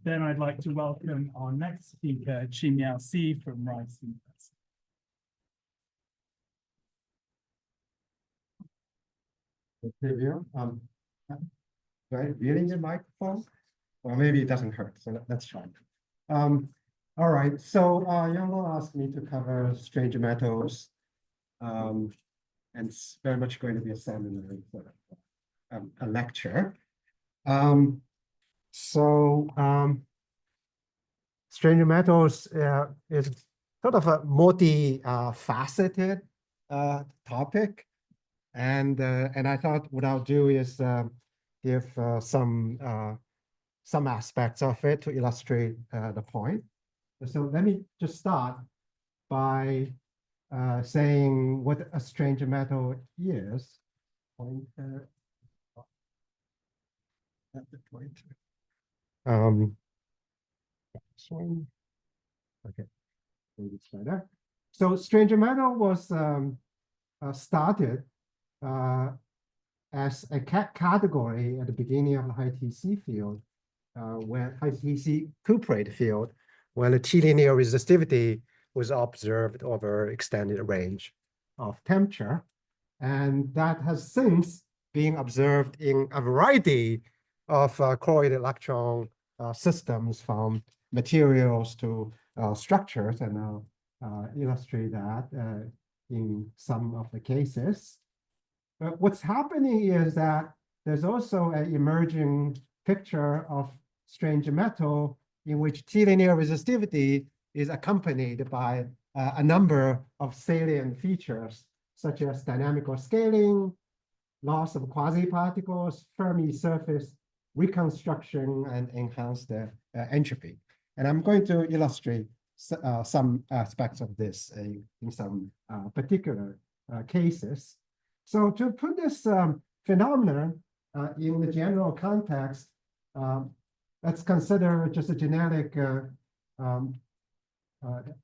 then I'd like to welcome our next speaker, Qimiao Si from Rice University. Do I really need a microphone? Well, maybe it doesn't hurt, so let's try. All right, so Yang asked me to cover strange metals, and it's very much going to be a seminar, a lecture. Strange metals is sort of a multi-faceted topic, and I thought what I'll do is give some aspects of it to illustrate the point. So let me just start by saying what a strange metal is. Pointer at the pointer. This one. Okay, maybe it's better. So strange metal was started as a category at the beginning of the high TC field, when high TC cuprate field, when the T-linear resistivity was observed over extended range of temperature. And that has since been observed in a variety of correlated electron systems, from materials to structures, and I'll illustrate that in some of the cases. But what's happening is that there's also an emerging picture of strange metal in which T-linear resistivity is accompanied by a number of salient features, such as dynamical scaling, loss of quasiparticles, Fermi surface reconstruction, and enhanced entropy. And I'm going to illustrate some aspects of this in some particular cases. So to put this phenomenon in the general context, let's consider just a generic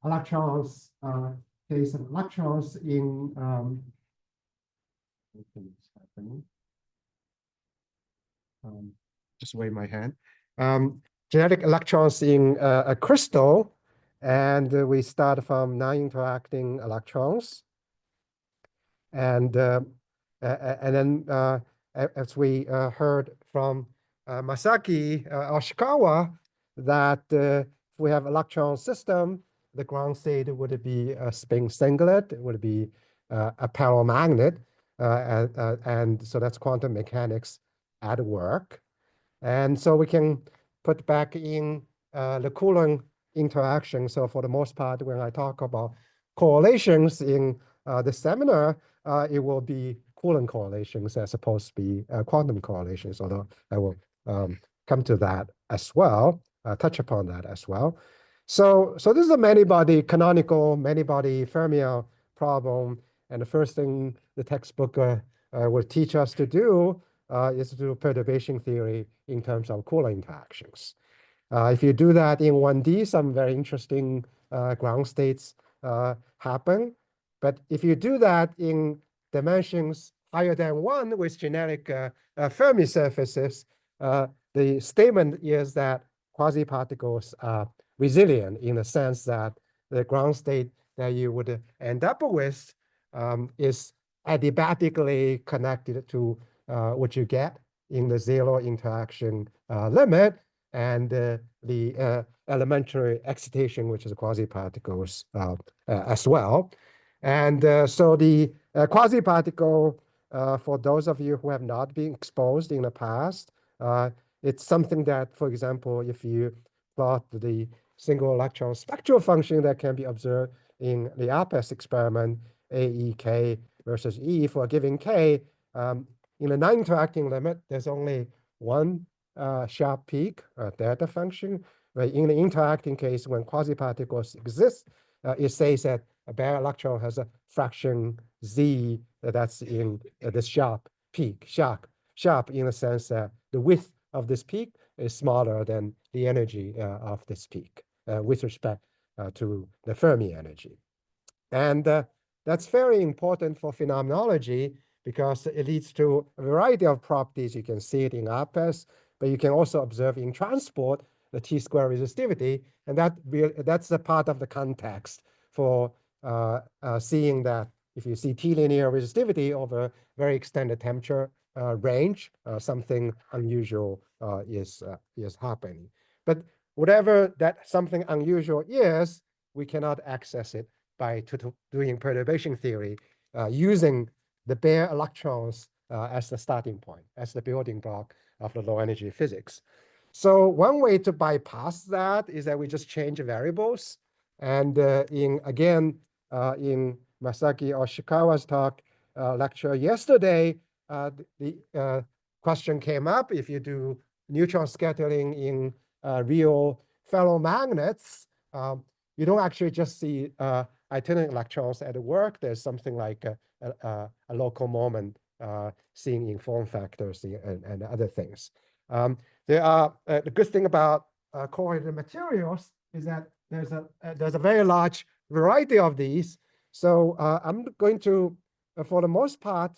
electrons, case of electrons in just wave my hand. Genetic electrons in a crystal, and we start from non-interacting electrons. And then, as we heard from Masaki Ashikawa, that if we have electron system, the ground state would be a spin singlet, it would be a paramagnet, and so that's quantum mechanics at work. And so we can put back in the Coulomb interaction. So for the most part, when I talk about correlations in the seminar, it will be Coulomb correlations as opposed to be quantum correlations, although I will come to that as well, touch upon that as well. So this is a many-body canonical many-body fermion problem, and the first thing the textbook will teach us to do is to do perturbation theory in terms of Coulomb interactions. If you do that in 1D, some very interesting ground states happen. But if you do that in dimensions higher than 1 with generic Fermi surfaces, the statement is that quasiparticles are resilient in the sense that the ground state that you would end up with is adiabatically connected to what you get in the zero interaction limit, and the elementary excitation, which is quasiparticles as well. And so the quasiparticle, for those of you who have not been exposed in the past, it's something that, for example, if you plot the single electron spectral function that can be observed in the ALPS experiment, AEK versus E for a given K, in the non-interacting limit, there's only one sharp peak, delta function. But in the interacting case, when quasiparticles exist, it says that a bare electron has a fraction Z that's in this sharp peak, sharp in the sense that the width of this peak is smaller than the energy of this peak with respect to the Fermi energy. And that's very important for phenomenology because it leads to a variety of properties. You can see it in ALPS, but you can also observe in transport the T-square resistivity, and that's a part of the context for seeing that if you see T-linear resistivity over very extended temperature range, something unusual is happening. But whatever that something unusual is, we cannot access it by doing perturbation theory using the bare electrons as the starting point, as the building block of the low energy physics. So one way to bypass that is that we just change variables. And in Masaki Oshikawa's talk lecture yesterday, the question came up: if you do neutron scattering in real ferromagnets, you don't actually just see itinerant electrons at work. There's something like a local moment seen in form factors and other things. The good thing about correlated materials is that there's a very large variety of these. So I'm going to, for the most part,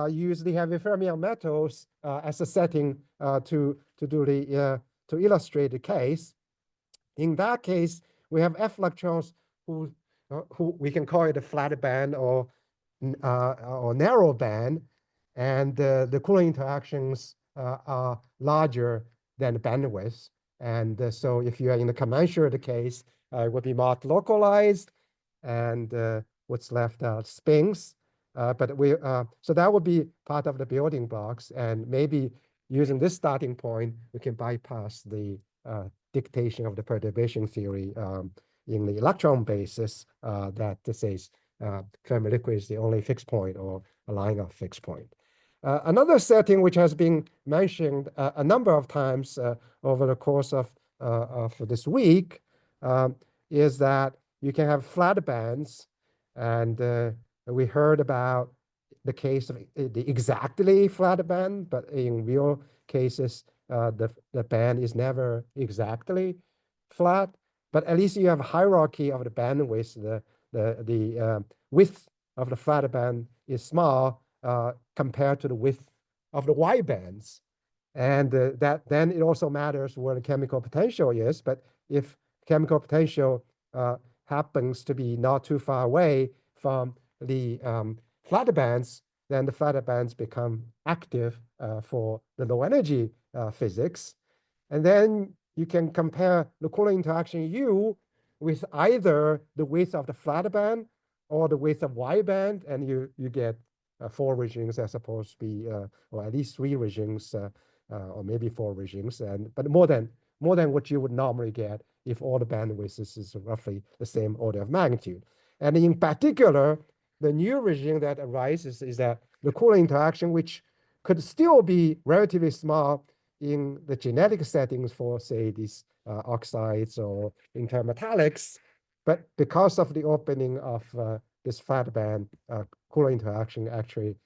use the heavy fermion metals as a setting to illustrate the case. In that case, we have F electrons who we can call it a flat band or narrow band, and the Coulomb interactions are larger than the bandwidth. And so if you are in the commensurate case, it would be more localized, and what's left are spins. So that would be part of the building blocks, and maybe using this starting point, we can bypass the dictation of the perturbation theory in the electron basis that says Fermi liquid is the only fixed point or a line of fixed point. Another setting which has been mentioned a number of times over the course of this week is that you can have flat bands, and we heard about the case of the exactly flat band, but in real cases, the band is never exactly flat. But at least you have a hierarchy of the bandwidth. The width of the flat band is small compared to the width of the wide bands. And then it also matters where the chemical potential is. But if chemical potential happens to be not too far away from the flat bands, then the flat bands become active for the low energy physics. And then you can compare the Coulomb interaction U with either the width of the flat band or the width of wide band, and you get 4 regimes as opposed to be, or at least 3 regimes, or maybe 4 regimes, but more than what you would normally get if all the bandwidth is roughly the same order of magnitude. And in particular, the new regime that arises is that the Coulomb interaction, which could still be relatively small in the genetic settings for, say, these oxides or intermetallics, but because of the opening of this flat band, Coulomb interaction actually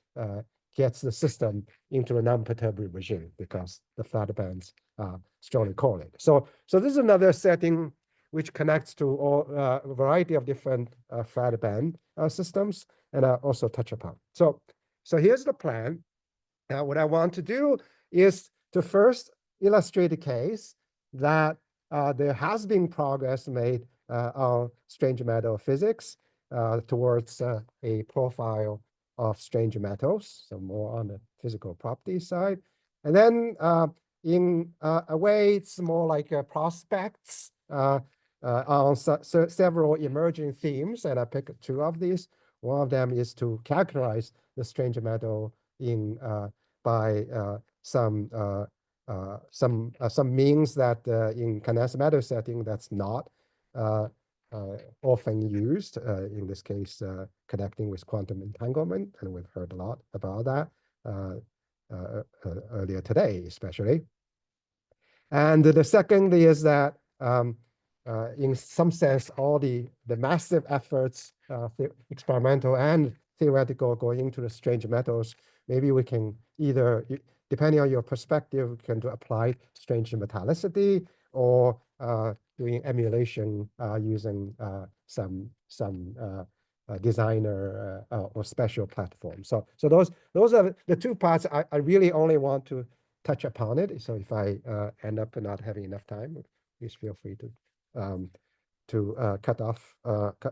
gets the system into a non-perturbable regime because the flat bands are strongly correlated. So this is another setting which connects to a variety of different flat band systems, and I'll also touch upon. So here's the plan. Now, what I want to do is to first illustrate the case that there has been progress made on strange metal physics towards a profile of strange metals, so more on the physical properties side. And then in a way, it's more like prospects on several emerging themes, and I picked 2 of these. One of them is to characterize the strange metal by some means that in condensed matter setting that's not often used, in this case, connecting with quantum entanglement, and we've heard a lot about that earlier today, especially. And the second is that in some sense, all the massive efforts, experimental and theoretical, going into the strange metals, maybe we can either, depending on your perspective, can apply strange metallicity or doing emulation using some designer or special platform. So those are the 2 parts. I really only want to touch upon it. So if I end up not having enough time, please feel free to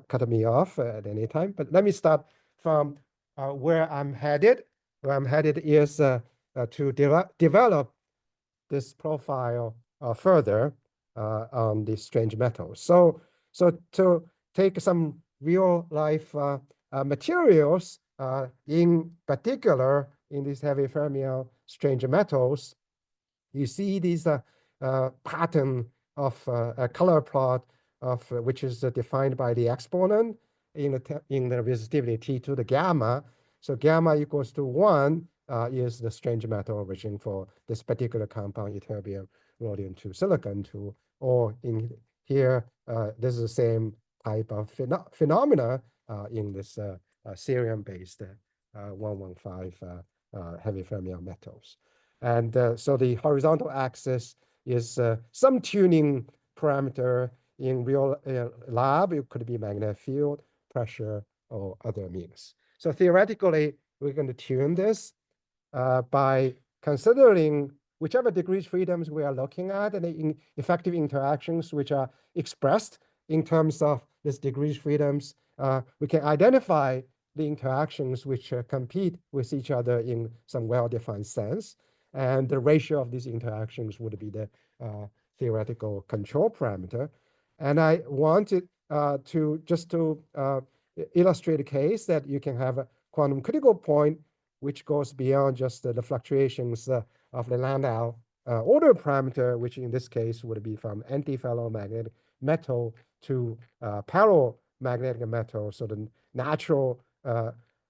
cut me off at any time. But let me start from where I'm headed. Where I'm headed is to develop this profile further on the strange metals. So to take some real life materials, in particular in these heavy fermion strange metals, you see these pattern of a color plot of which is defined by the exponent in the resistivity T to the gamma. So gamma equals to 1 is the strange metal origin for this particular compound, ytterbium, rhodium 2, silicon 2, or in here, this is the same type of phenomena in this cerium-based 115 heavy fermion metals. And so the horizontal axis is some tuning parameter in real lab. It could be magnetic field, pressure, or other means. So theoretically, we're going to tune this by considering whichever degrees freedoms we are looking at and the effective interactions which are expressed in terms of these degrees freedoms. We can identify the interactions which compete with each other in some well-defined sense. And the ratio of these interactions would be the theoretical control parameter. And I wanted to illustrate a case that you can have a quantum critical point which goes beyond just the fluctuations of the Landau order parameter, which in this case would be from antiferromagnetic metal to ferromagnetic metal. So the natural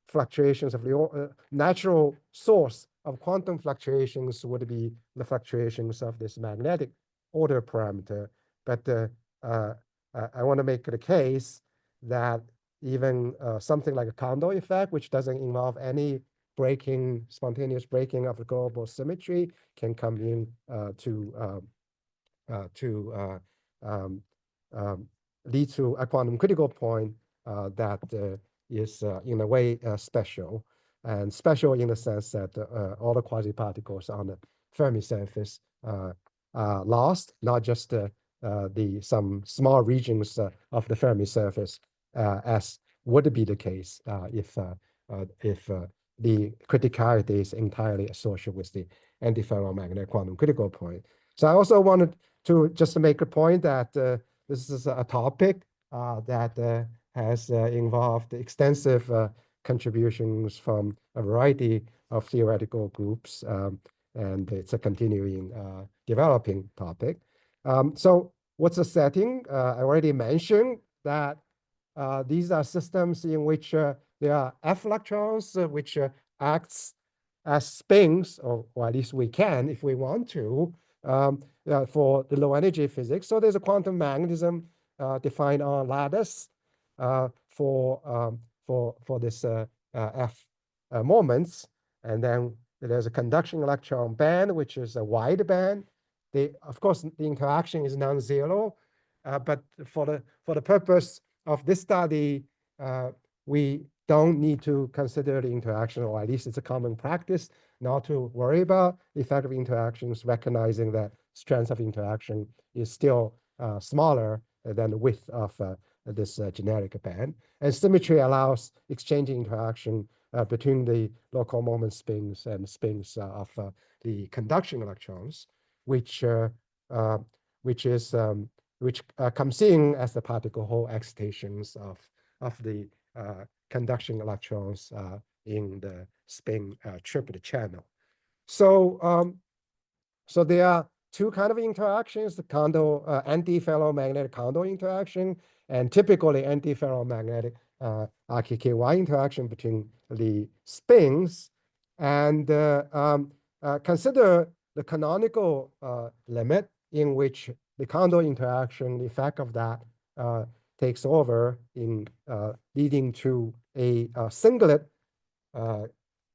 fluctuations of the natural source of quantum fluctuations would be the fluctuations of this magnetic order parameter. But I want to make the case that even something like a Kondo effect, which doesn't involve any spontaneous breaking of the global symmetry, can come in to lead to a quantum critical point that is in a way special, and special in the sense that all the quasiparticles on the Fermi surface are lost, not just some small regions of the Fermi surface, as would be the case if the criticality is entirely associated with the antiferromagnetic quantum critical point. So I also wanted to just make a point that this is a topic that has involved extensive contributions from a variety of theoretical groups, and it's a continuing developing topic. So what's the setting? I already mentioned that these are systems in which there are F electrons which acts as spins, or at least we can if we want to, for the low energy physics. So there's a quantum magnetism defined on lattice for this F moments, and then there's a conduction electron band, which is a wide band. Of course, the interaction is non-zero, but for the purpose of this study, we don't need to consider the interaction, or at least it's a common practice not to worry about the effect of interactions, recognizing that strength of interaction is still smaller than the width of this generic band. And symmetry allows exchanging interaction between the local moment spins and spins of the conduction electrons, which comes in as the particle hole excitations of the conduction electrons in the spin triplet channel. So so there are two kinds of interactions: the Kondo anti-ferromagnetic Kondo interaction, and typically anti-ferromagnetic RKKY interaction between the spins. And consider the canonical limit in which the Kondo interaction, the effect of that takes over in leading to a singlet,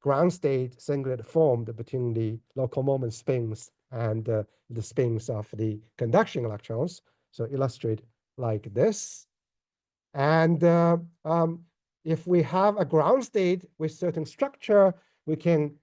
ground state singlet formed between the local moment spins and the spins of the conduction electrons. So illustrate like this. And if we have a ground state with certain structure, we can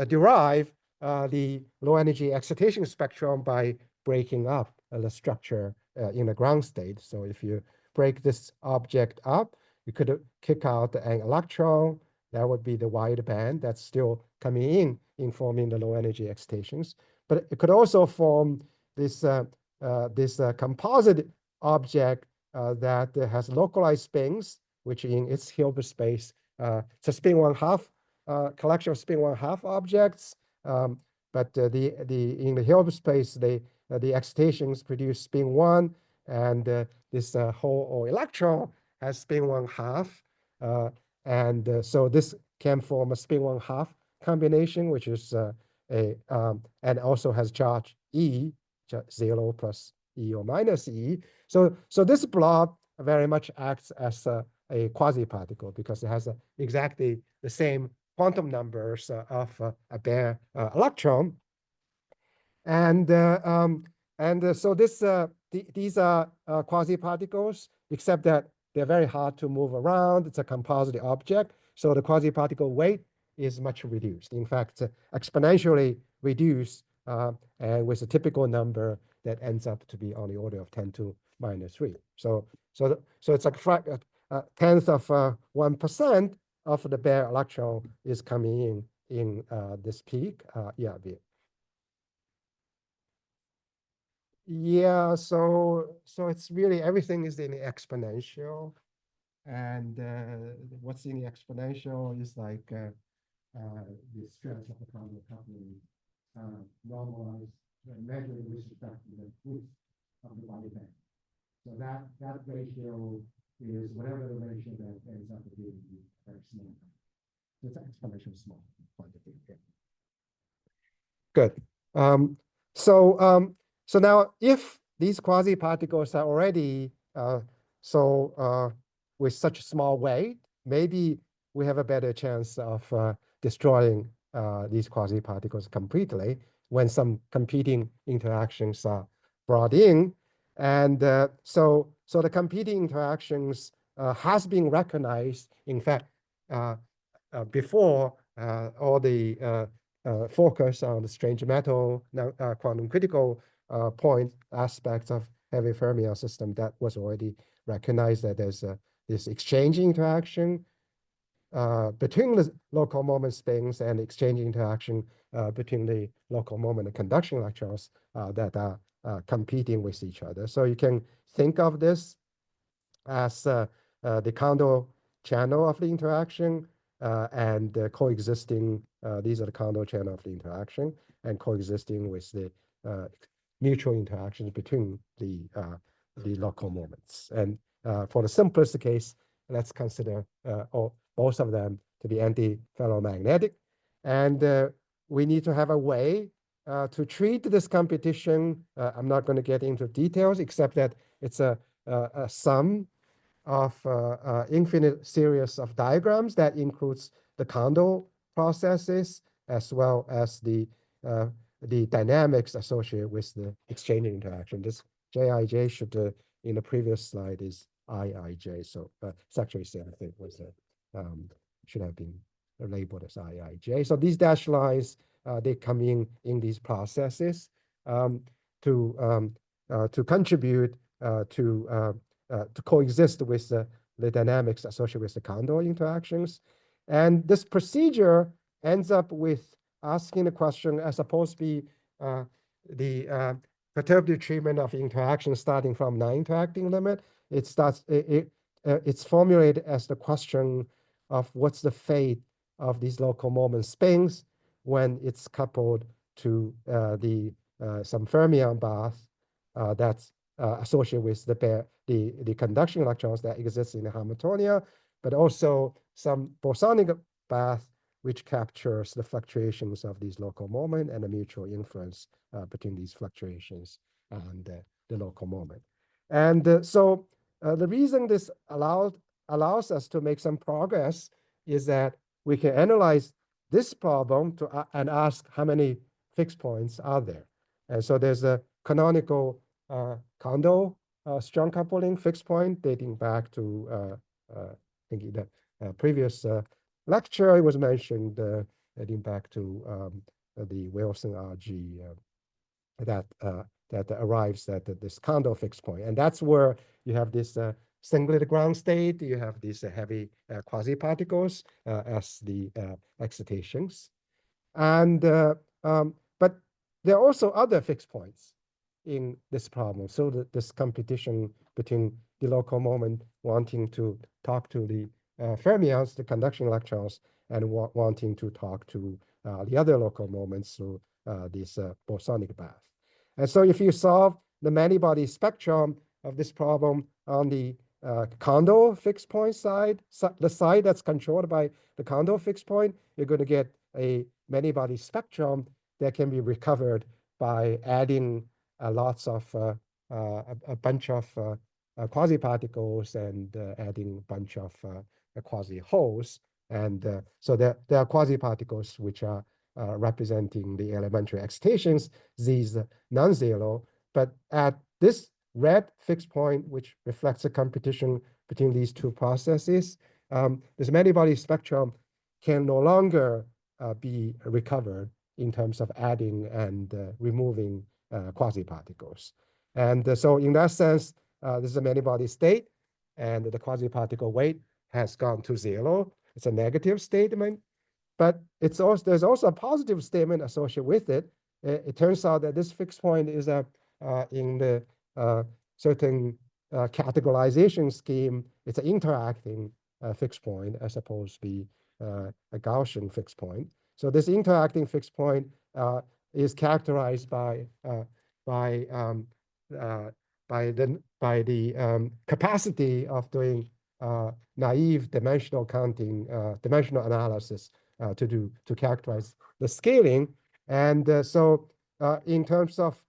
derive the low energy excitation spectrum by breaking up the structure in the ground state. So if you break this object up, you could kick out an electron. That would be the wide band that's still coming in forming the low energy excitations. But it could also form this composite object that has localized spins, which in its Hilbert space, it's a spin 1/2 collection of spin 1/2 objects. But in the Hilbert space, the excitations produce spin 1, and this hole or electron has spin 1/2. So this can form a spin 1/2 combination, which is and also has charge E, 0 plus E or minus E. So this blob very much acts as a quasi-particle because it has exactly the same quantum numbers of a bare electron. And so these are quasi-particles, except that they're very hard to move around. It's a composite object, so the quasi-particle weight is much reduced. In fact, exponentially reduced, and with a typical number that ends up to be on the order of 10 to minus 3. So it's like a tenth of 1% of the bare electron is coming in this peak. Yeah, so it's really everything is in the exponential, and what's in the exponential is like the stress of the Kondo coupling normalized measured with respect to the width of the body band. So that ratio is whatever the ratio that ends up being very small. So it's exponentially small quantity. Yeah. Good. So now, if these quasi-particles are already with such small weight, maybe we have a better chance of destroying these quasi-particles completely when some competing interactions are brought in. And so the competing interactions has been recognized. In fact, before all the focus on the strange metal quantum critical point aspects of heavy fermion system, that was already recognized that there's this exchange interaction between the local moment spins and exchange interaction between the local moment and conduction electrons that are competing with each other. So you can think of this as the Kondo channel of the interaction and coexisting. These are the Kondo channel of the interaction and coexisting with the mutual interactions between the local moments. And for the simplest case, let's consider both of them to be anti-ferromagnetic. And we need to have a way to treat this competition. I'm not going to get into details, except that it's a sum of infinite series of diagrams that includes the Kondo processes as well as the dynamics associated with the exchange interaction. This Jij should, in the previous slide, is Iij. So it's actually same thing with should have been labeled as Iij. So these dashed lines, they come in these processes to contribute to coexist with the dynamics associated with the Kondo interactions. And this procedure ends up with asking the question, as opposed to be the perturbative treatment of interaction starting from non-interacting limit, it's formulated as the question of what's the fate of these local moment spins when it's coupled to some fermion bath that's associated with the conduction electrons that exist in the Hamiltonia, but also some bosonic bath which captures the fluctuations of these local moment and the mutual influence between these fluctuations and the local moment. And so the reason this allows us to make some progress is that we can analyze this problem and ask how many fixed points are there. And so there's a canonical Kondo strong coupling fixed point dating back to I think the previous lecture. It was mentioned dating back to the Wilson RG that that arrives at this Kondo fixed point. And that's where you have this singlet ground state, you have these heavy quasiparticles as the excitations. And but there are also other fixed points in this problem. So this competition between the local moment wanting to talk to the fermions, the conduction electrons, and wanting to talk to the other local moments through this bosonic bath. And so if you solve the many-body spectrum of this problem on the Kondo fixed point side, the side that's controlled by the Kondo fixed point, you're going to get a many-body spectrum that can be recovered by adding lots of a bunch of quasiparticles and adding a bunch of quasi-holes. And so there are quasiparticles which are representing the elementary excitations, these non-zero. But at this red fixed point, which reflects a competition between these two processes, this many-body spectrum can no longer be recovered in terms of adding and removing quasiparticles. And so in that sense, this is a many-body state, and the quasiparticle weight has gone to zero. It's a negative statement, but it's also, there's also a positive statement associated with it. It turns out that this fixed point is in the certain categorization scheme, it's an interacting fixed point as opposed to be a Gaussian fixed point. So this interacting fixed point is characterized by the capacity of doing naive dimensional counting, dimensional analysis to characterize the scaling. And so in terms of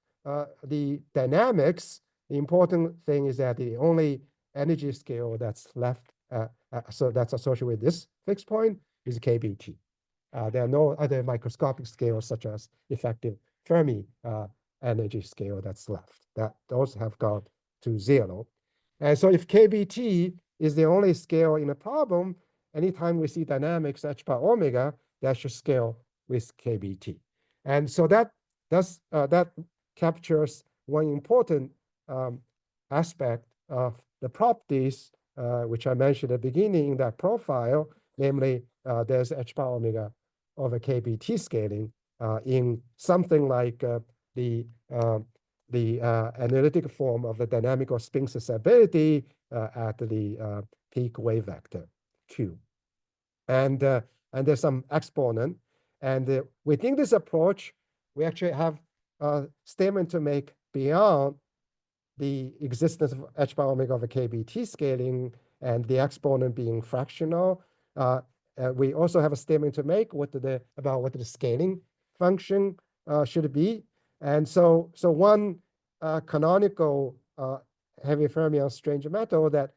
the dynamics, the important thing is that the only energy scale that's left, so that's associated with this fixed point is KBT. There are no other microscopic scales such as effective Fermi energy scale that's left. Those have gone to zero. And so if KBT is the only scale in a problem, anytime we see dynamics h bar omega, that should scale with KBT. And so that captures one important aspect of the properties which I mentioned at the beginning in that profile, namely there's h bar omega over KBT scaling in something like the analytic form of the dynamical spin susceptibility at the peak wave vector Q. And there's some exponent. And within this approach, we actually have a statement to make beyond the existence of h bar omega over KBT scaling and the exponent being fractional. We also have a statement to make about what the scaling function should be. And so one canonical heavy fermion strange metal that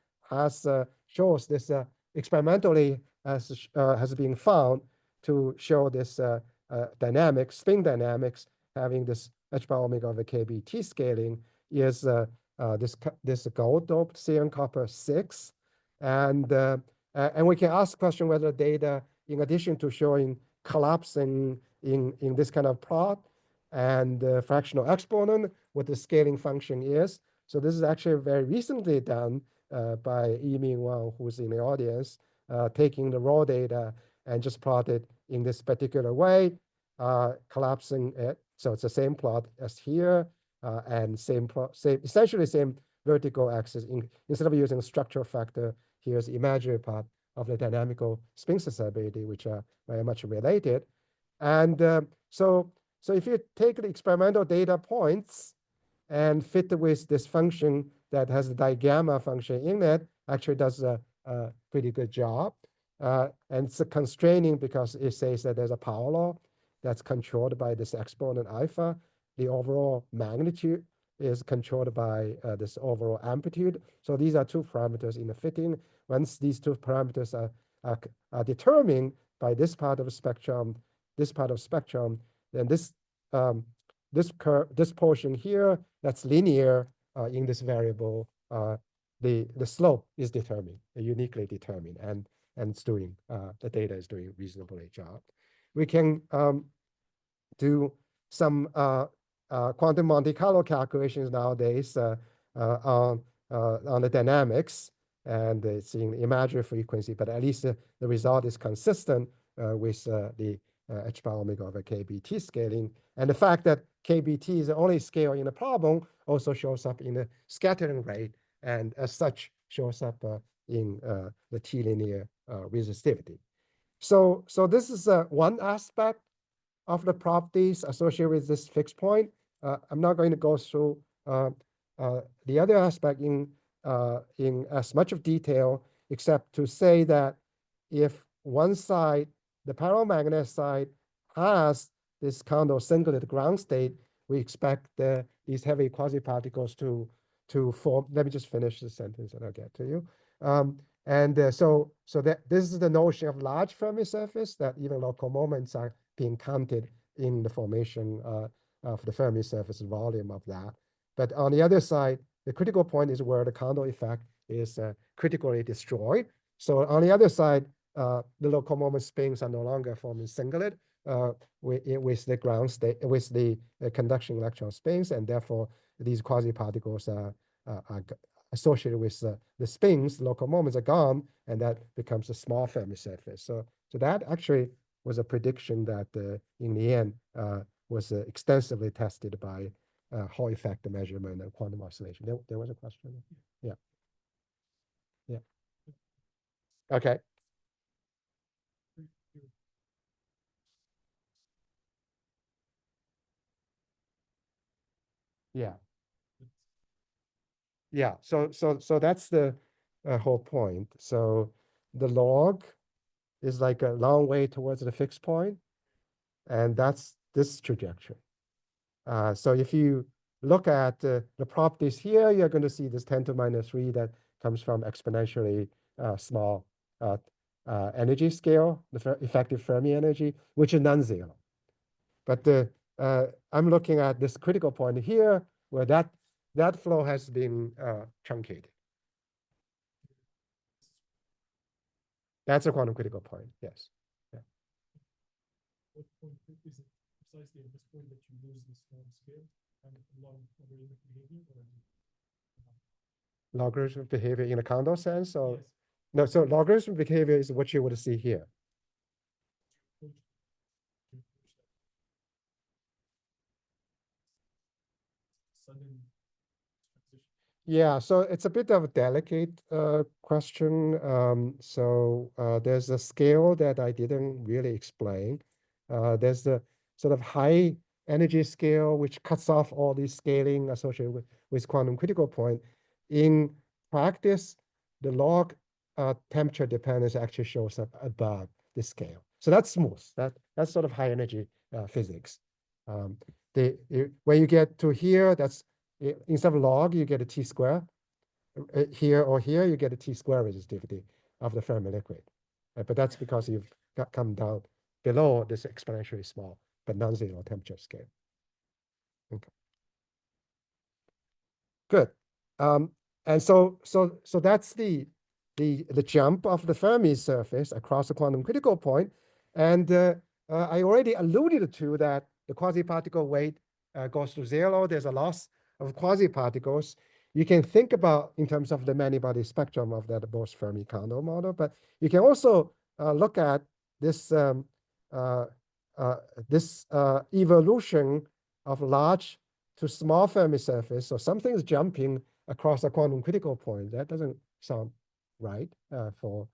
shows this experimentally has been found to show this spin dynamics having this h bar omega over KBT scaling is this gold-doped cerium copper 6. And we can ask the question whether data, in addition to showing collapsing in this kind of plot and fractional exponent, what the scaling function is. So this is actually very recently done by Yiming Wang, who's in the audience, taking the raw data and just plotted in this particular way, collapsing it. So it's the same plot as here, and essentially same vertical axis. Instead of using a structural factor, here's the imaginary part of the dynamical spin susceptibility, which are very much related. And so if you take the experimental data points and fit with this function that has the digamma function in it, actually does a pretty good job. And it's constraining because it says that there's a power law that's controlled by this exponent alpha. The overall magnitude is controlled by this overall amplitude. So these are two parameters in the fitting. Once these two parameters are determined by this part of the spectrum, then this portion here that's linear in this variable, the slope is determined, uniquely determined, and it's doing the data is doing reasonably job. We can do some quantum Monte Carlo calculations nowadays on the dynamics, and it's in imaginary frequency, but at least the result is consistent with the h bar omega over kBt scaling. And the fact that kBt is the only scale in the problem also shows up in the scattering rate, and as such shows up in the T-linear resistivity. So this is one aspect of the properties associated with this fixed point. I'm not going to go through the other aspect in as much of detail, except to say that if one side, the paramagnetic side, has this Kondo singlet ground state, we expect these heavy quasiparticles to form. Let me just finish the sentence and I'll get to you. So that this is the notion of large Fermi surface, that even local moments are being counted in the formation of the Fermi surface volume of that. But on the other side, the critical point is where the Kondo effect is critically destroyed. So on the other side, the local moment spins are no longer forming singlet with the ground state, with the conduction electron spins, and therefore these quasiparticles are associated with the spins. Local moments are gone, and that becomes a small Fermi surface. So that actually was a prediction that in the end was extensively tested by Hall effect measurement and quantum oscillation. There was a question. Yeah. Yeah. Okay. Yeah. Yeah. So that's the whole point. So the log is like a long way towards the fixed point, and that's this trajectory. So if you look at the properties here, you're going to see this 10 to minus 3 that comes from exponentially small energy scale, the effective Fermi energy, which is non-zero. But I'm looking at this critical point here, where that flow has been truncated. That's a quantum critical point, yes. Yeah. What point is it precisely at this point that you lose this long scale and logarithmic behavior? Logarithmic behavior in a Kondo sense? Or Yes. no, so logarithmic behavior is what you would see here. Sudden transition. Yeah, so it's a bit of a delicate question. There's a scale that I didn't really explain. There's the sort of high energy scale, which cuts off all the scaling associated with quantum critical point. In practice, the log temperature dependence actually shows up above the scale. So that's smooth. That's sort of high energy physics. When you get to here, that's instead of log, you get a t square. Here or here, you get a t square resistivity of the Fermi liquid. But that's because you've come down below this exponentially small but non-zero temperature scale. Okay. Good. And so that's the jump of the Fermi surface across the quantum critical point. And I already alluded to that the quasi-particle weight goes to zero. There's a loss of quasi-particles. You can think about in terms of the many-body spectrum of that Bose-Fermi Kondo model, but you can also look at this evolution of large to small Fermi surface. So something is jumping across a quantum critical point. That doesn't sound right for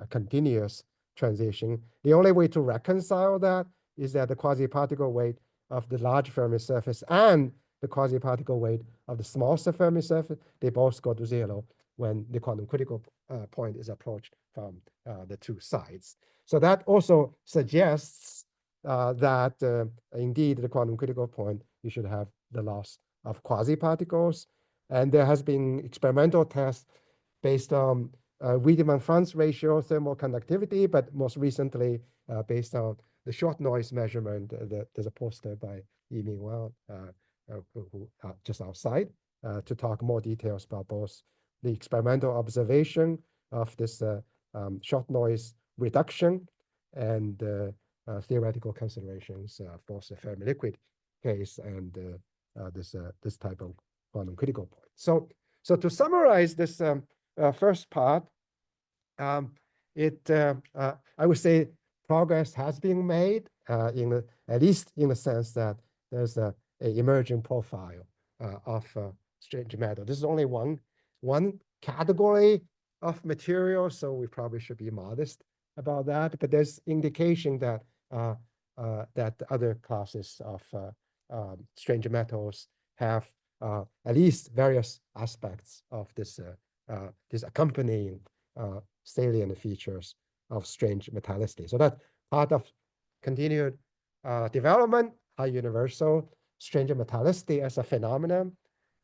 continuous transition. The only way to reconcile that is that the quasi-particle weight of the large Fermi surface and the quasi-particle weight of the small Fermi surface, they both go to zero when the quantum critical point is approached from the two sides. So that also suggests that indeed the quantum critical point, you should have the loss of quasi-particles. And there has been experimental tests based on Wiedemann-Franz ratio thermal conductivity, but most recently based on the short noise measurement. There's a poster by Yiming Wang just outside to talk more details about both the experimental observation of this short noise reduction and theoretical considerations for the Fermi liquid case and this type of quantum critical point. So to summarize this first part, I would say progress has been made at least in the sense that there's a emerging profile of strange matter. This is only one category of material, so we probably should be modest about that. But there's indication that that other classes of strange metals have at least various aspects of this accompanying salient features of strange metallicity. So that's part of continued development. How universal strange metallicity as a phenomenon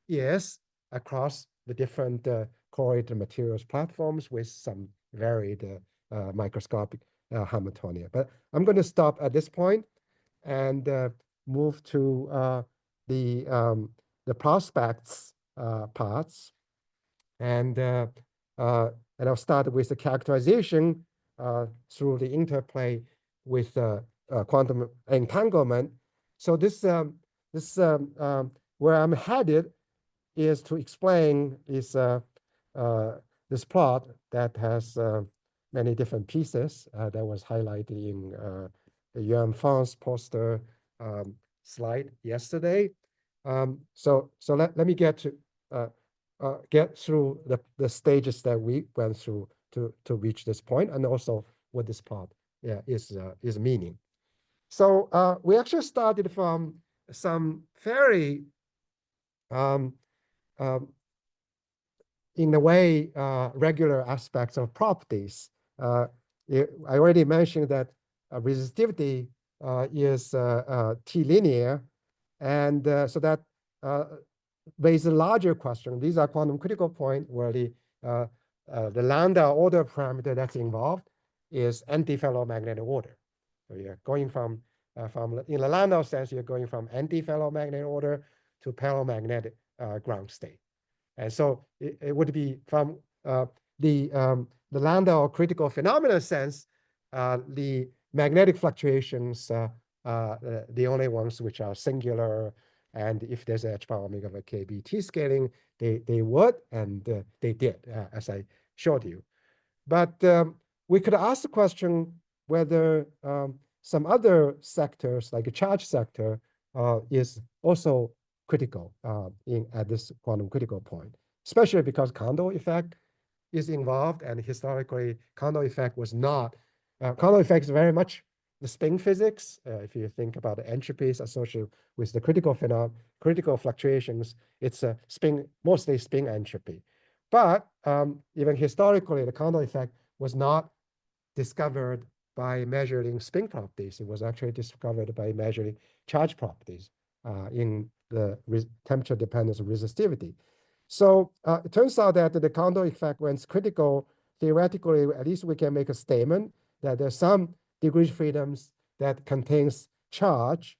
is across the different correlated materials platforms with some varied microscopic Hamiltonian. But I'm going to stop at this point and move to the prospects parts, and I'll start with the characterization through the interplay with quantum entanglement. So this where I'm headed is to explain this plot that has many different pieces that was highlighted in the Yuan Fang's poster slide yesterday. So let me get through the stages that we went through to reach this point, and also what this plot is meaning. So we actually started from some very in a way regular aspects of properties. I already mentioned that resistivity is T-linear, and so that raises a larger question. These are quantum critical points where the Landau order parameter that's involved is anti-ferromagnetic order. So you're going from in the Landau sense, you're going from anti-ferromagnetic order to paramagnetic ground state. And so it would be from the Landau critical phenomena sense, the magnetic fluctuations the only ones which are singular, and if there's a h power omega of a kBt scaling, they would, and they did, as I showed you. But we could ask the question whether some other sectors, like a charge sector, is also critical at this quantum critical point, especially because Kondo effect is involved, and historically Kondo effect was not. Kondo effect is very much the spin physics. If you think about the entropies associated with the critical fluctuations, it's a mostly spin entropy. But even historically, the Kondo effect was not discovered by measuring spin properties. It was actually discovered by measuring charge properties in the temperature dependence of resistivity. So it turns out that the Kondo effect, when it's critical, theoretically, at least we can make a statement that there's some degree freedoms that contains charge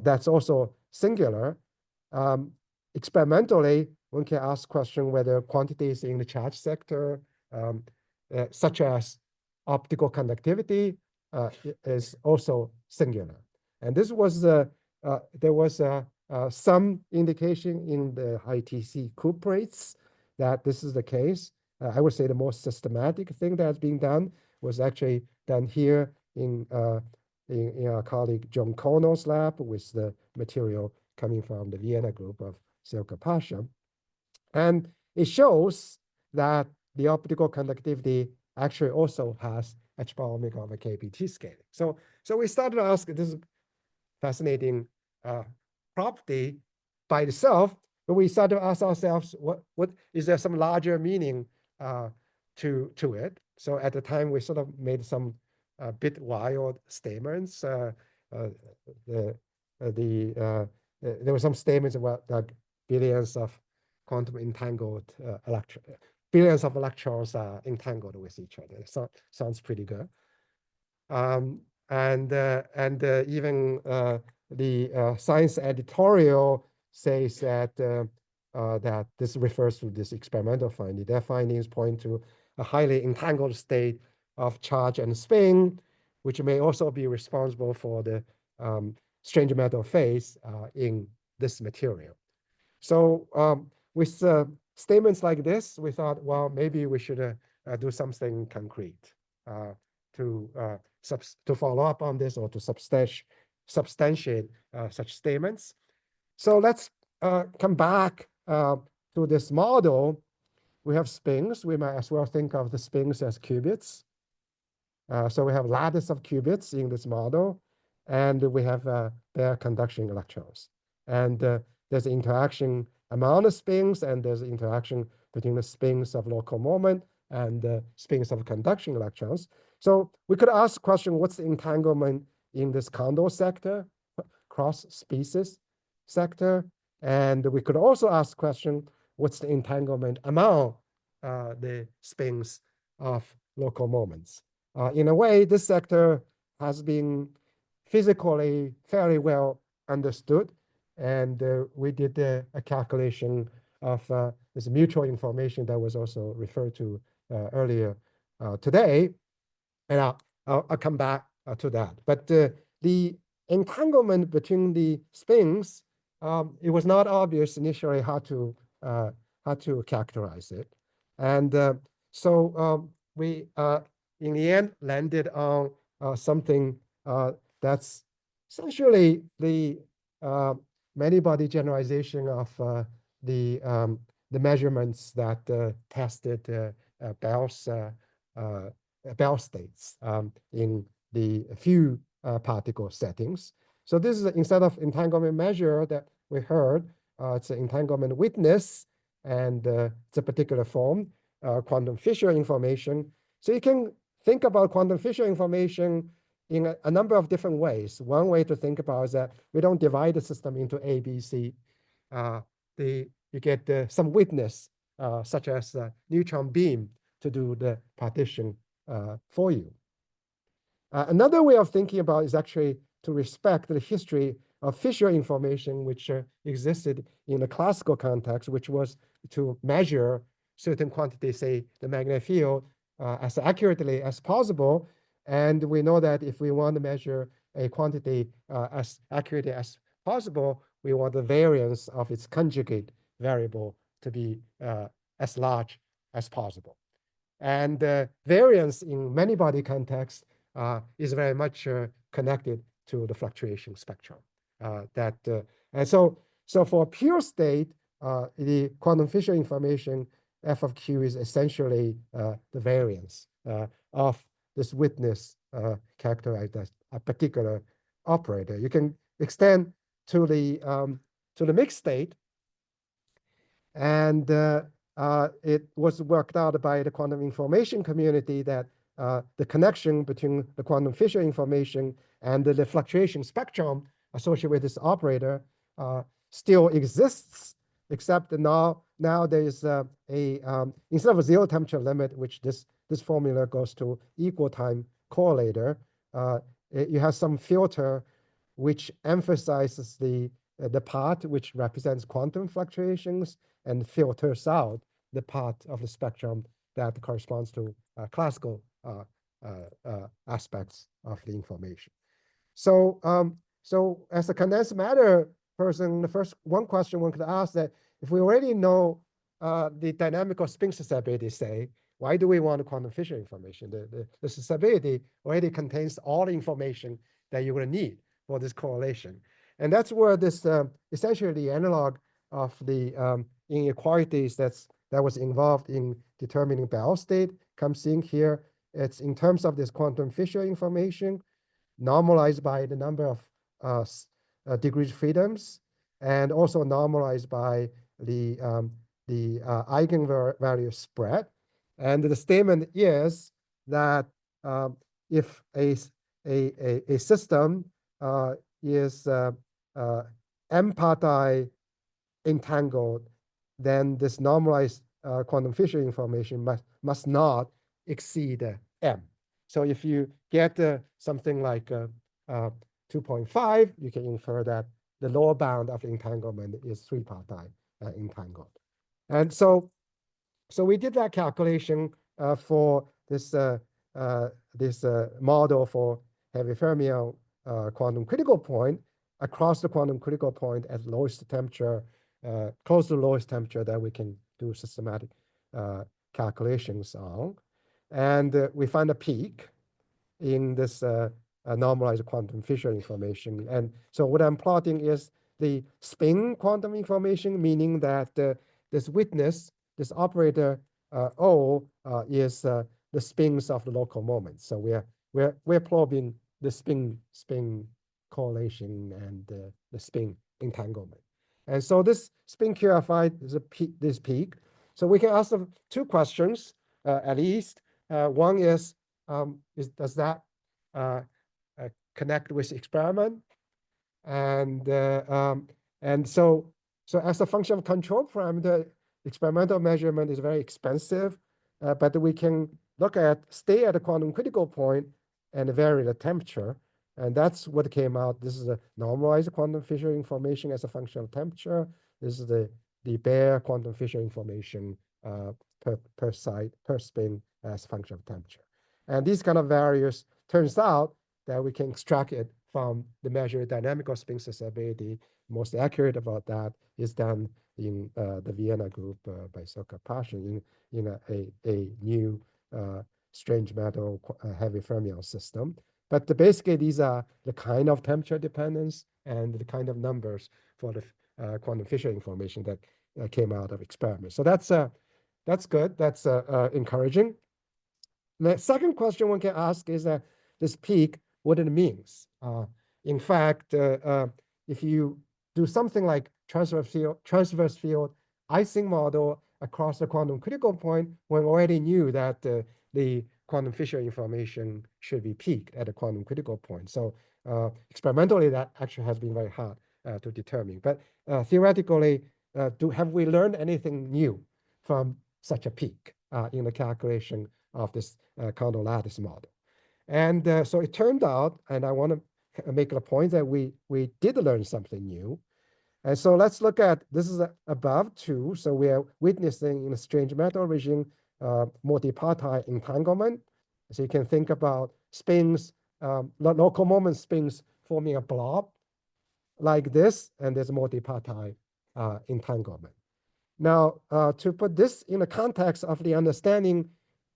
that's also singular. Experimentally, one can ask question whether quantities in the charge sector, such as optical conductivity, is also singular. And this was there was some indication in the ITC cuprates that this is the case. I would say the most systematic thing that's being done was actually done here in our colleague John Konno's lab with the material coming from the Vienna group of Silke Pasha. And it shows that the optical conductivity actually also has h power omega over kBt scaling. So we started to ask this fascinating property by itself, but we started to ask ourselves, what is there some larger meaning to it? So at the time, we sort of made some bit wild statements. There were some statements about like billions of quantum entangled billions of electrons are entangled with each other. So sounds pretty good. And even the science editorial says that that this refers to this experimental finding. Their findings point to a highly entangled state of charge and spin, which may also be responsible for the strange metal phase in this material. So with statements like this, we thought, well, maybe we should do something concrete to follow up on this or to substantiate such statements. So let's come back to this model. We have spins. We might as well think of the spins as qubits. So we have lattice of qubits in this model, and we have bare conduction electrons. And there's interaction among the spins, and there's interaction between the spins of local moment and the spins of conduction electrons. So we could ask the question, what's the entanglement in this Kondo sector, cross-species sector? And we could also ask the question, what's the entanglement among the spins of local moments? In a way, this sector has been physically fairly well understood, and we did a calculation of this mutual information that was also referred to earlier today, and I'll come back to that. But the entanglement between the spins, it was not obvious initially how to characterize it, and so we in the end landed on something that's essentially the many-body generalization of the measurements that tested Bell states in the few particle settings. So this is instead of entanglement measure that we heard, it's an entanglement witness, and it's a particular form, quantum Fisher information. So you can think about quantum Fisher information in a number of different ways. One way to think about is that we don't divide the system into A, B, C. You get some witness, such as a neutron beam, to do the partition for you. Another way of thinking about is actually to respect the history of Fisher information, which existed in the classical context, which was to measure certain quantities, say the magnetic field, as accurately as possible. And we know that if we want to measure a quantity as accurately as possible, we want the variance of its conjugate variable to be as large as possible. And variance in many-body context is very much connected to the fluctuation spectrum. And so for pure state, the quantum Fisher information f of q is essentially the variance of this witness characterized as a particular operator. You can extend to the mixed state, and it was worked out by the quantum information community that the connection between the quantum Fisher information and the fluctuation spectrum associated with this operator still exists, except that now there is instead of a zero temperature limit, which this formula goes to equal time correlator, you have some filter which emphasizes the part which represents quantum fluctuations and filters out the part of the spectrum that corresponds to classical aspects of the information. So as a condensed matter person, the first one question one could ask that if we already know the dynamical spin susceptibility, say, why do we want quantum Fisher information? The susceptibility already contains all the information that you will need for this correlation. And that's where this essentially the analog of the inequalities that was involved in determining Bell state comes in here. It's in terms of this quantum Fisher information, normalized by the number of degrees freedoms, and also normalized by the eigenvalue spread. And the statement is that if a system is m-parti entangled, then this normalized quantum Fisher information must not exceed m. So if you get something like 2.5, you can infer that the lower bound of entanglement is 3-parti entangled. And so we did that calculation for this model for heavy fermion quantum critical point. across the quantum critical point at lowest temperature, close to the lowest temperature that we can do systematic calculations on. And we find a peak in this normalized quantum Fisher information. And so what I'm plotting is the spin quantum information, meaning that this witness, this operator O is the spins of the local moment. So we're probing the spin correlation and the spin entanglement. And so this spin QFI is this peak. So we can ask them two questions at least. One is does that connect with experiment? And so as a function of control parameter, experimental measurement is very expensive, but we can stay at a quantum critical point and vary the temperature. And that's what came out. This is a normalized quantum Fisher information as a function of temperature. This is the bare quantum Fisher information per site, per spin as a function of temperature. And these kind of values, turns out that we can extract it from the measured dynamical spin susceptibility. Most accurate about that is done in the Vienna group by Soka Pashin in a new strange metal heavy fermion system. But basically, these are the kind of temperature dependence and the kind of numbers for the quantum Fisher information that came out of experiments. So that's good. That's encouraging. The second question one can ask is this peak, what it means. In fact, if you do something like transverse field Ising model across the quantum critical point, one already knew that the quantum Fisher information should be peaked at a quantum critical point. So experimentally, that actually has been very hard to determine. But theoretically, have we learned anything new from such a peak in the calculation of this Kondo lattice model? And so it turned out, and I want to make the point that we did learn something new. And so let's look at, this is above 2. So we are witnessing in a strange metal regime multipartite entanglement. So you can think about spins, local moment spins forming a blob like this, and there's multipartite entanglement. Now, to put this in the context of the understanding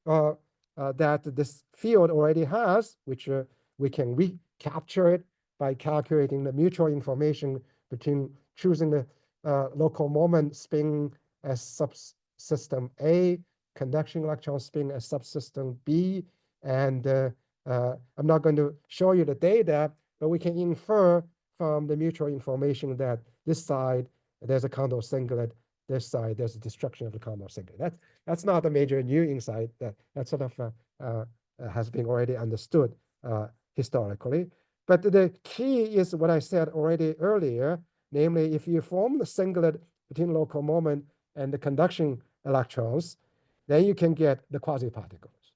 that this field already has, which we can recapture it by calculating the mutual information between choosing the local moment spin as subsystem A, conduction electron spin as subsystem B. And I'm not going to show you the data, but we can infer from the mutual information that this side, there's a Kondo singlet, this side, there's a destruction of the Kondo singlet. That's not a major new insight. That sort of has been already understood historically. But the key is what I said already earlier, namely, if you form the singlet between local moment and the conduction electrons, then you can get the quasiparticles.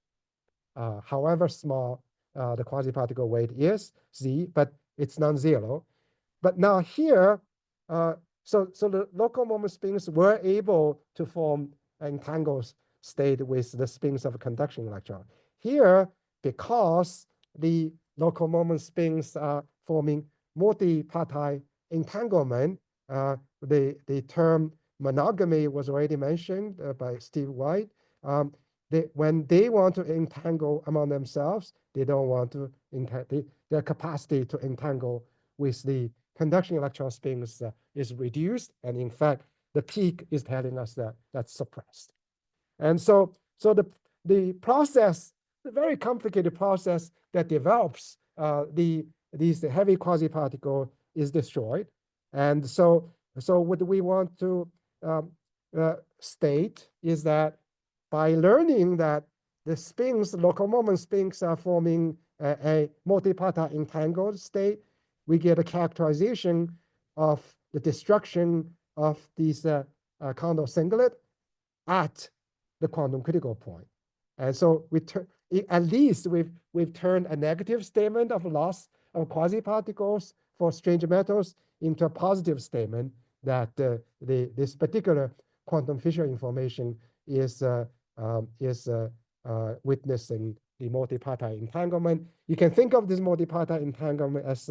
However small the quasiparticle weight is, Z, but it's non-zero. But now here, so the local moment spins were able to form entangled state with the spins of a conduction electron. Here, because the local moment spins are forming multipartite entanglement, the term monogamy was already mentioned by Steve White. When they want to entangle among themselves, they don't want to, their capacity to entangle with the conduction electron spins is reduced. And in fact, the peak is telling us that that's suppressed. And so the process, the very complicated process that develops these heavy quasiparticle is destroyed. And so what we want to state is that by learning that the spins, local moment spins are forming a multipartite entangled state, we get a characterization of the destruction of these Kondo singlet at the quantum critical point. And so at least we've turned a negative statement of loss of quasiparticles for strange metals into a positive statement that this particular quantum Fisher information is witnessing the multipartite entanglement. You can think of this multipartite entanglement as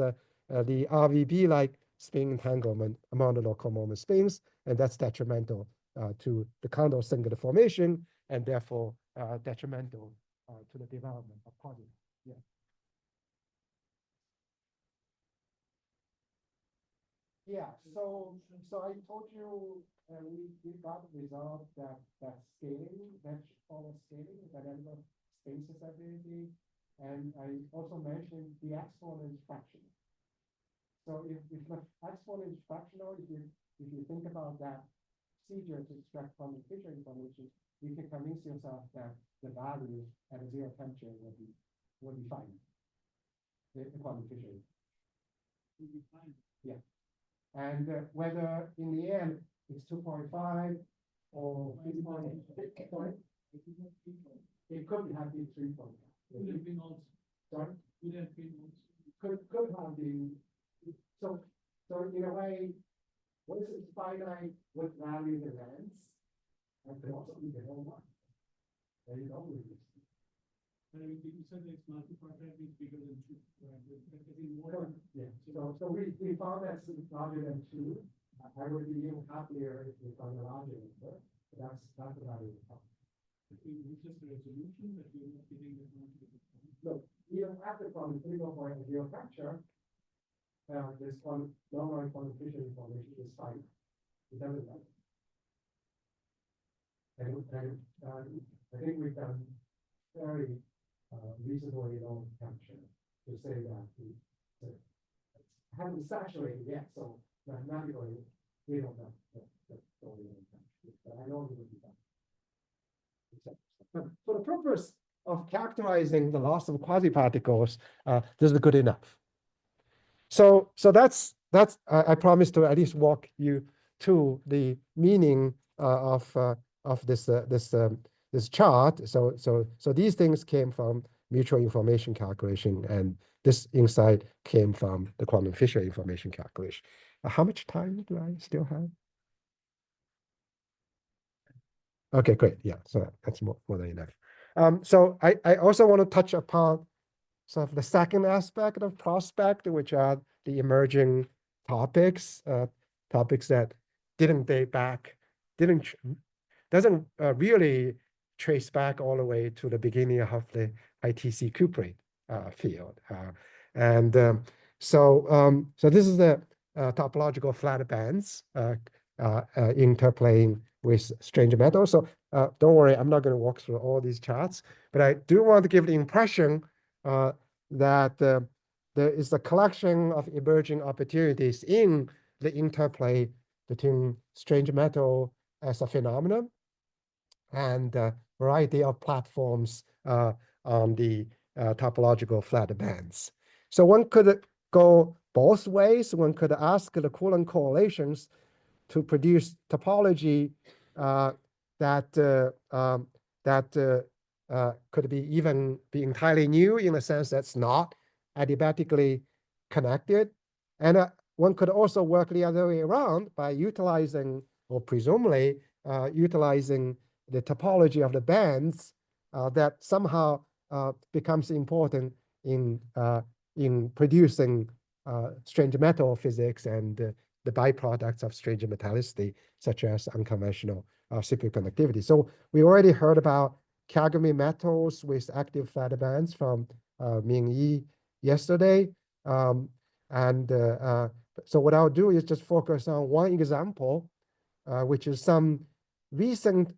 the RVB-like spin entanglement among the local moment spins, and that's detrimental to the Kondo singlet formation, and therefore detrimental to the development of quasi. Yeah. Yeah, so I told you we got the result that scaling, that follow scaling, that element spaces ability, and I also mentioned the exponent is fractional. So if the exponent is fractional, if you think about that procedure to extract from the Fisher information, you can convince yourself that the value at a zero temperature will be fine. The quantum Fisher will be fine. Yeah. And whether in the end it's 2.5 or 3.8, it could have been 3.5. Could have been also. Sorry? Could have been also. Could have been. So in a way, what is it finite with value the lens? And could also be the whole one. There you go. You said it's multi-particle is bigger than 2. Right? Yeah. So we found that it's larger than 2. I would be even happier if we found a larger number. That's the value of the problem. It's just the resolution that you're not getting that much of it. So even after from critical point of view of fracture, this one long-run quantum Fisher information is fine. It doesn't matter. And I think we've done very reasonably low temperature to say that we haven't saturated yet, so mathematically we don't know that's going on temperature. But I know it will be done. But for the purpose of characterizing the loss of quasiparticles, this is good enough. So that's I promise to at least walk you to the meaning of this chart. So these things came from mutual information calculation, and this insight came from the quantum Fisher information calculation. How much time do I still have? Okay, great. Yeah, so that's more than enough. So I also want to touch upon sort of the second aspect of prospect, which are the emerging topics, topics that didn't date back, doesn't really trace back all the way to the beginning of the ITC cuprate field. So this is the topological flat bands interplaying with strange metals. So don't worry, I'm not going to walk through all these charts, but I do want to give the impression that there is a collection of emerging opportunities in the interplay between strange metal as a phenomenon and a variety of platforms on the topological flat bands. So one could go both ways. One could ask the Coulomb correlations to produce topology that could be entirely new in the sense that's not adiabatically connected. And one could also work the other way around by utilizing, or presumably utilizing the topology of the bands that somehow becomes important in producing strange metal physics and the byproducts of strange metallicity, such as unconventional superconductivity. So we already heard about Kagami metals with active flat bands from Ming Yi yesterday. So what I'll do is just focus on one example, which is some recent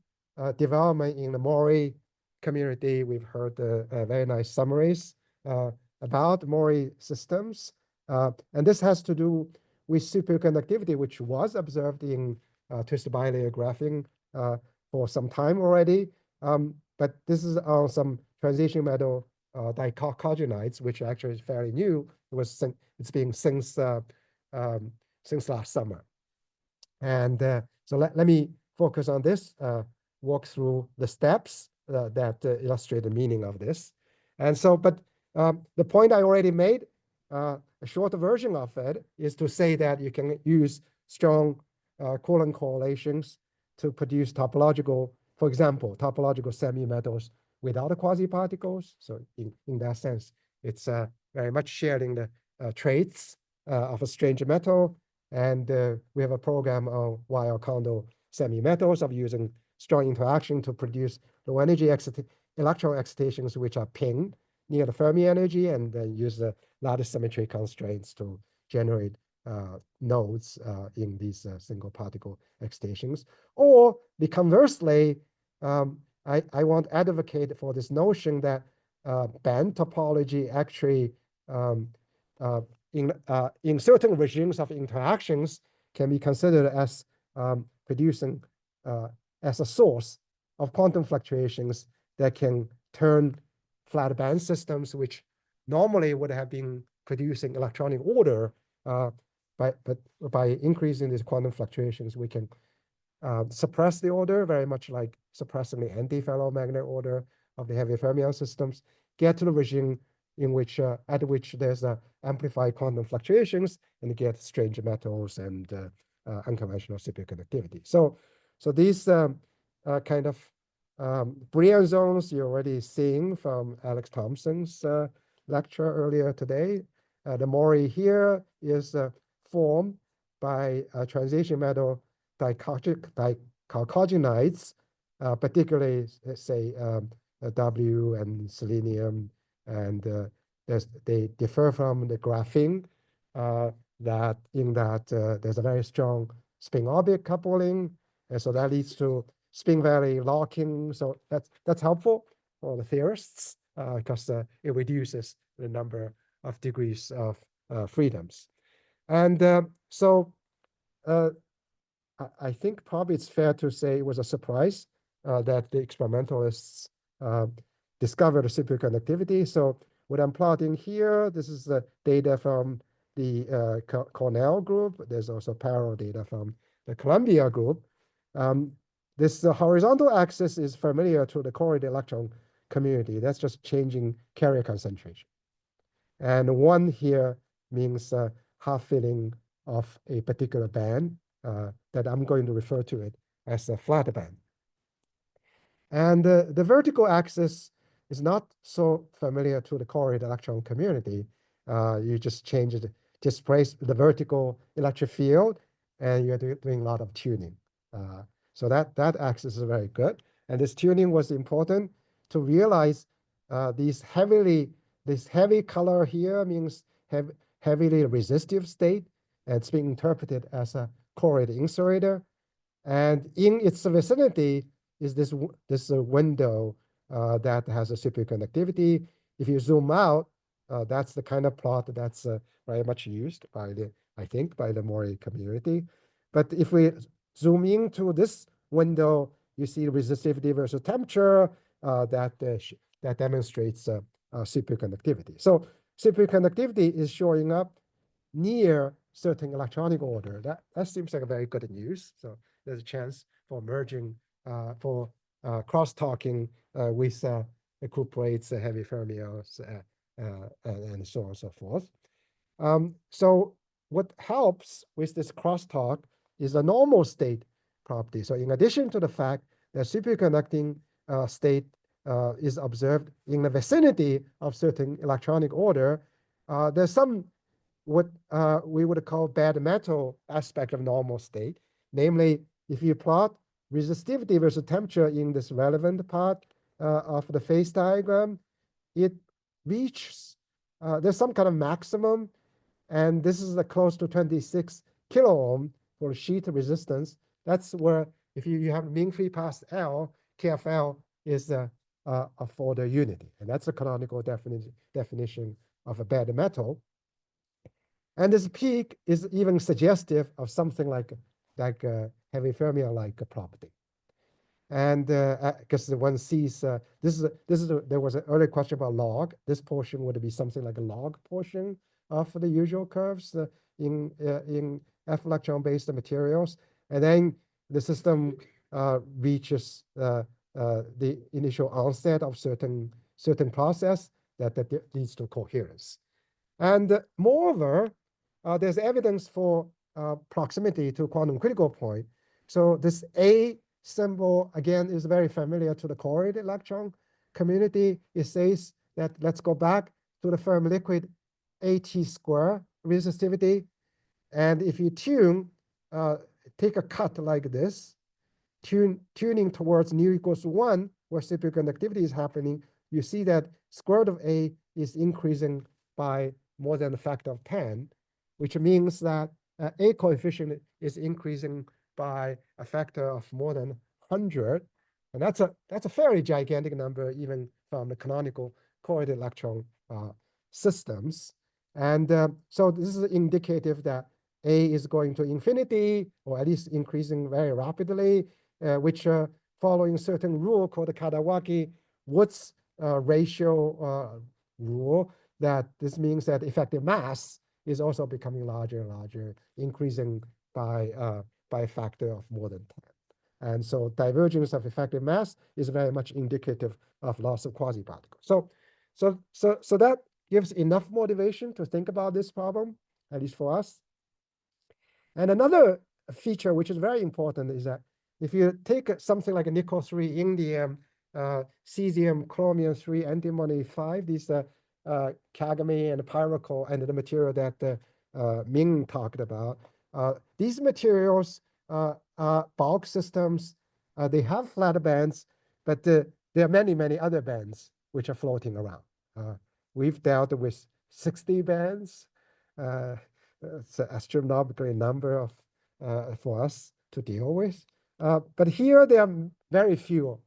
development in the Mori community. We've heard very nice summaries about Mori systems. And this has to do with superconductivity, which was observed in twisted bilayer graphing for some time already. But this is on some transition metal dichalcogenides, which actually is fairly new. It's been since last summer. And so let me focus on this, walk through the steps that illustrate the meaning of this. And so, but the point I already made, a shorter version of it is to say that you can use strong Coulomb correlations to produce topological, for example, topological semi-metals without the quasiparticles. So in that sense, it's very much sharing the traits of a strange metal. And we have a program on wire Kondo semi-metals of using strong interaction to produce low energy electron excitations, which are ping near the Fermi energy, and then use the lattice symmetry constraints to generate nodes in these single particle excitations. Or the conversely, I want to advocate for this notion that band topology actually in certain regimes of interactions can be considered as producing as a source of quantum fluctuations that can turn flat band systems, which normally would have been producing electronic order, but by increasing these quantum fluctuations, we can suppress the order, very much like suppressing the anti-ferromagnetic order of the heavy fermion systems, get to the regime in which at which there's amplified quantum fluctuations, and get strange metals and unconventional superconductivity. So these kind of Brian zones you're already seeing from Alex Thompson's lecture earlier today. The Mori here is formed by transition metal dichalcogenides, particularly, let's say, W and selenium, and they differ from the graphene that there's a very strong spin-orbit coupling, and so that leads to spin valley locking. So that's helpful for the theorists because it reduces the number of degrees of freedoms. And I think probably it's fair to say it was a surprise that the experimentalists discovered superconductivity. So what I'm plotting here, this is the data from the Cornell group. There's also parallel data from the Columbia group. This horizontal axis is familiar to the correlated electron community. That's just changing carrier concentration. And one here means half filling of a particular band that I'm going to refer to it as a flat band. And the vertical axis is not so familiar to the correlated electron community. You just change it, displace the vertical electric field, and you're doing a lot of tuning. So that axis is very good. And this tuning was important to realize this heavy color here means heavily resistive state, and it's being interpreted as a correlated insulator. And in its vicinity is this window that has a superconductivity. If you zoom out, that's the kind of plot that's very much used by the Mori community. But if we zoom into this window, you see resistivity versus temperature that demonstrates superconductivity. So superconductivity is showing up near certain electronic order. That seems like a very good news. So there's a chance for merging, for cross-talking with recuperates, heavy fermions, and so on and so forth. So what helps with this crosstalk is a normal state property. So in addition to the fact that superconducting state is observed in the vicinity of certain electronic order, there's some what we would call bad metal aspect of normal state. Namely, if you plot resistivity versus temperature in this relevant part of the phase diagram, it reaches, there's some kind of maximum, and this is close to 26 kilo ohm for sheet resistance. That's where, if you have mean free path L, KFL is for the unity, and that's a canonical definition of a bad metal. And this peak is even suggestive of something like heavy fermion-like property. And because one sees there was an earlier question about log. This portion would be something like a log portion of the usual curves in F electron-based materials, and then the system reaches the initial onset of certain process that leads to coherence. And moreover, there's evidence for proximity to quantum critical point. So this A symbol, again, is very familiar to the correlated electron community. It says that let's go back to the Fermi liquid AT square resistivity. And if you take a cut like this, tuning towards nu equals 1, where superconductivity is happening, you see that square root of A is increasing by more than a factor of 10, which means that A coefficient is increasing by a factor of more than 100. And that's a fairly gigantic number, even from the canonical correlated electron systems. And so this is indicative that A is going to infinity, or at least increasing very rapidly, which following certain rule called the Kadawaki-Woods ratio rule, that this means that effective mass is also becoming larger and larger, increasing by a factor of more than 10. And so divergence of effective mass is very much indicative of loss of quasiparticles. So that gives enough motivation to think about this problem, at least for us. And another feature which is very important is that if you take something like a nickel-3, indium, cesium, chromium-3, antimony-5, these Kagami and Pyroco and the material that Ming talked about, these materials are bulk systems. They have flat bands, but there are many, many other bands which are floating around. We've dealt with 60 bands. It's an astronomical number of for us to deal with. But here there are very few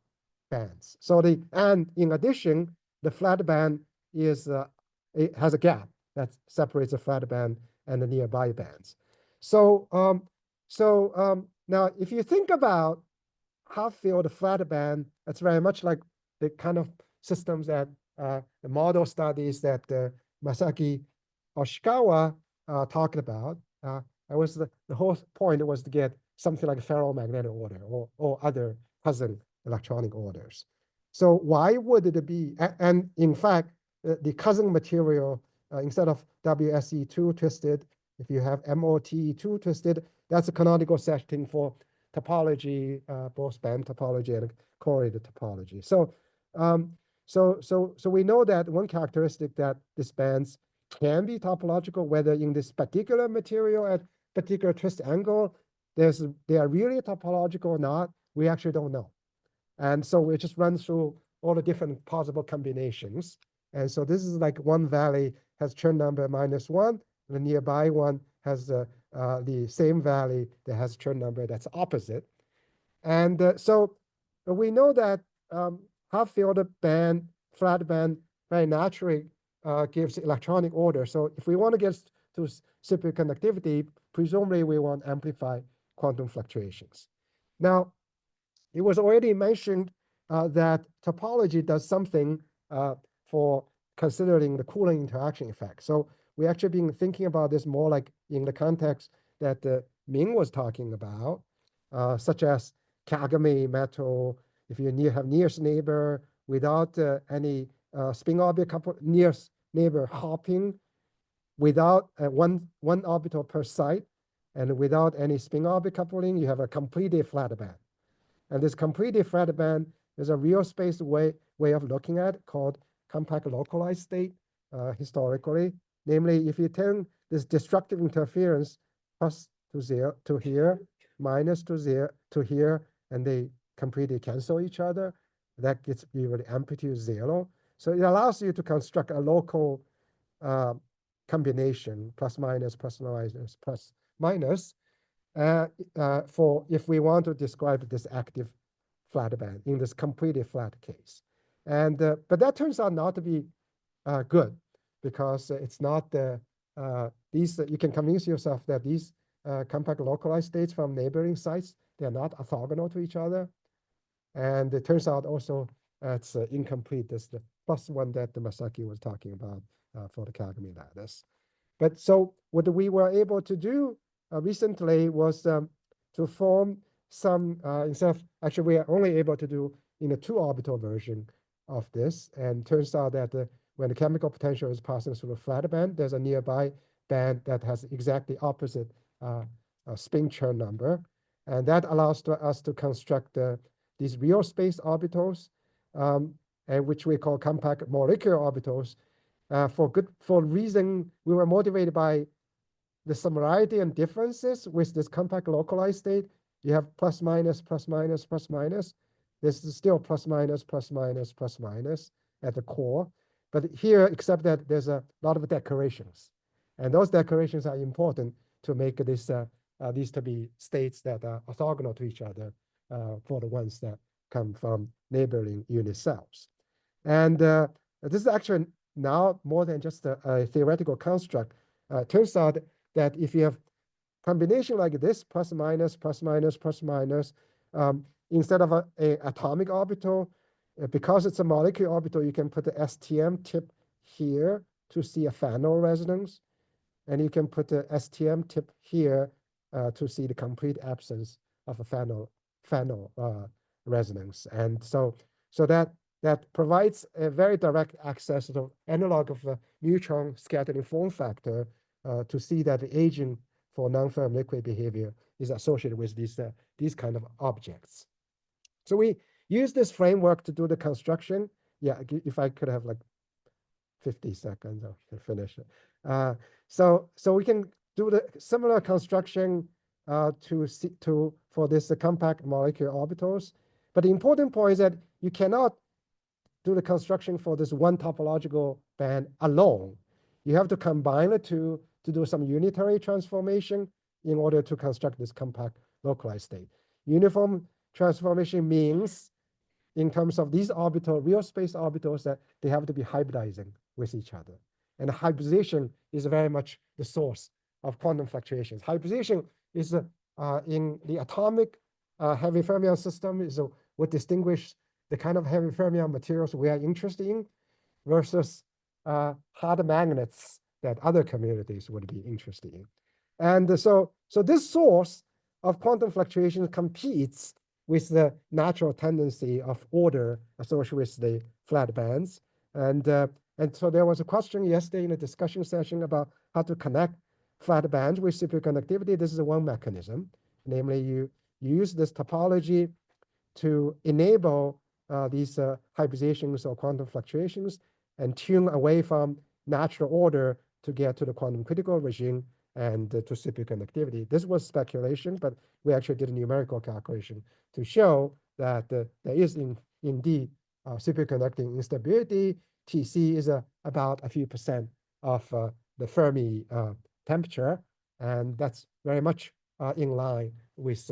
bands. And in addition, the flat band it has a gap that separates the flat band and the nearby bands. So now if you think about half-field flat band, it's very much like the kind of systems that the model studies that Masaki Oshikawa talked about. The whole point was to get something like ferromagnetic order or other cousin electronic orders. So why would it be? And in fact, the cousin material, instead of WSE2 twisted, if you have MOTE2 twisted, that's a canonical setting for topology, both band topology and correlated topology. So we know that one characteristic that these bands can be topological, whether in this particular material at particular twist angle, they are really topological or not, we actually don't know. And so we just run through all the different possible combinations. And so this is like one valley has Chern number -1, the nearby one has the same valley that has Chern number that's opposite. And so we know that half-field band, flat band, very naturally gives electronic order. So if we want to get to superconductivity, presumably we want to amplify quantum fluctuations. Now, it was already mentioned that topology does something for considering the cooling interaction effect. So we actually been thinking about this more like in the context that Ming was talking about, such as Kagami metal. If you have nearest neighbor without any spin orbit couple, nearest neighbor hopping, without one orbital per site, and without any spin orbit coupling, you have a completely flat band. And this completely flat band is a real space way of looking at it, called compact localized state historically. Namely, if you turn this destructive interference plus to 0 to here, minus to 0 to here, and they completely cancel each other, that gets you the amplitude 0. So it allows you to construct a local combination, plus minus, plus minus, plus minus, for if we want to describe this active flat band in this completely flat case. And but that turns out not to be good, because it's not these. You can convince yourself that these compact localized states from neighboring sites, they are not orthogonal to each other. And it turns out also it's incomplete. That's the +1 that the Masaki was talking about for the Kagami lattice. But so what we were able to do recently was to form some, instead of, actually we are only able to do in a 2-orbital version of this. And turns out that when the chemical potential is passing through a flat band, there's a nearby band that has exactly opposite spin Chern number. And that allows us to construct these real space orbitals, and which we call compact molecular orbitals. For reason, we were motivated by the similarity and differences with this compact localized state, you have plus minus, plus minus, plus minus. This is still plus minus, plus minus, plus minus at the core. But here, except that there's a lot of decorations. And those decorations are important to make this, these to be states that are orthogonal to each other for the ones that come from neighboring unit cells. And this is actually now more than just a theoretical construct. Turns out that if you have combination like this, plus minus, plus minus, plus minus, instead of a atomic orbital, because it's a molecular orbital, you can put the STM tip here to see a Fano resonance. And you can put the STM tip here to see the complete absence of a Fano resonance. And so that provides a very direct access to the analog of a neutron scattering form factor to see that the agent for non-firm liquid behavior is associated with these kind of objects. So we use this framework to do the construction. Yeah, if I could have like 50 seconds, I'll finish it. So we can do the similar construction for this compact molecular orbitals. But the important point is that you cannot do the construction for this one topological band alone. You have to combine the two to do some unitary transformation in order to construct this compact localized state. Uniform transformation means, in terms of these real space orbitals, that they have to be hybridizing with each other. And hybridization is very much the source of quantum fluctuations. Hybridization is in the atomic heavy fermion system is what distinguishes the kind of heavy fermion materials we are interested in versus hard magnets that other communities would be interested in. And so this source of quantum fluctuations competes with the natural tendency of order associated with the flat bands. And so there was a question yesterday in a discussion session about how to connect flat bands with superconductivity. This is one mechanism. Namely, you use this topology to enable these hybridizations or quantum fluctuations and tune away from natural order to get to the quantum critical regime and to superconductivity. This was speculation, but we actually did a numerical calculation to show that there is indeed superconducting instability. Tc is about a few percent of the Fermi temperature, and that's very much in line with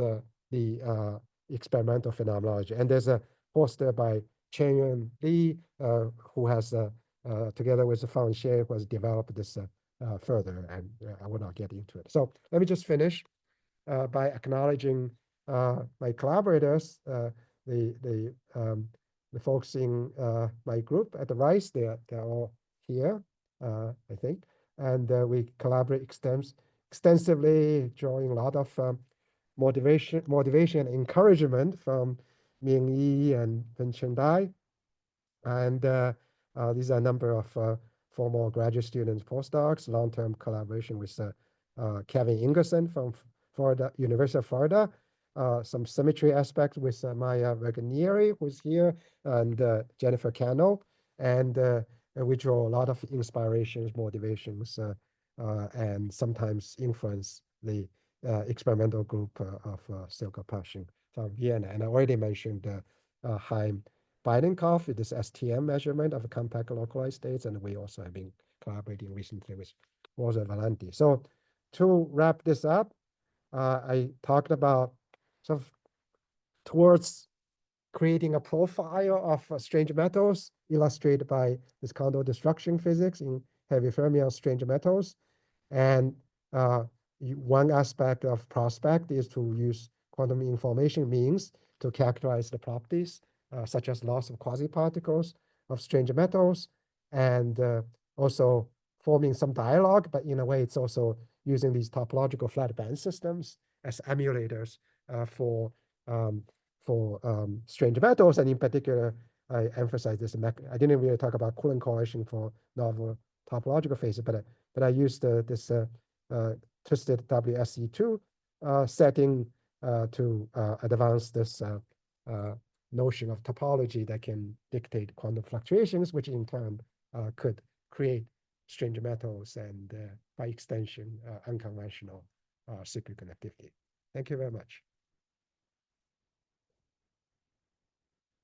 the experimental phenomenology. And there's a poster by Chen Li, who has, together with Fang Xie, who has developed this further, and I will not get into it. So let me just finish by acknowledging my collaborators, the folks in my group at the Rice. They're all here, I think, and we collaborate extensively, drawing a lot of motivation and encouragement from Ming Yi and Wencheng Dai. And these are a number of former graduate students, postdocs, long-term collaboration with Kevin Ingerson from Florida, University of Florida, some symmetry aspects with Maya Verganieri, who's here, and Jennifer Cano. And we draw a lot of inspirations, motivations, and sometimes influence the experimental group of Silke Paschen from Vienna. And I already mentioned Chaim Beidenkopf, this STM measurement of compact localized states, and we also have been collaborating recently with Rosa Valenti. So to wrap this up, I talked about sort of towards creating a profile of strange metals illustrated by this Kondo destruction physics in heavy fermion strange metals. And one aspect of prospect is to use quantum information means to characterize the properties, such as loss of quasiparticles of strange metals, and also forming some dialogue, but in a way it's also using these topological flat band systems as emulators for strange metals. And in particular, I emphasize this, I didn't really talk about Coulomb coalition for novel topological phases, but I used this twisted WSE2 setting to advance this notion of topology that can dictate quantum fluctuations, which in turn could create strange metals and by extension, unconventional superconductivity. Thank you very much.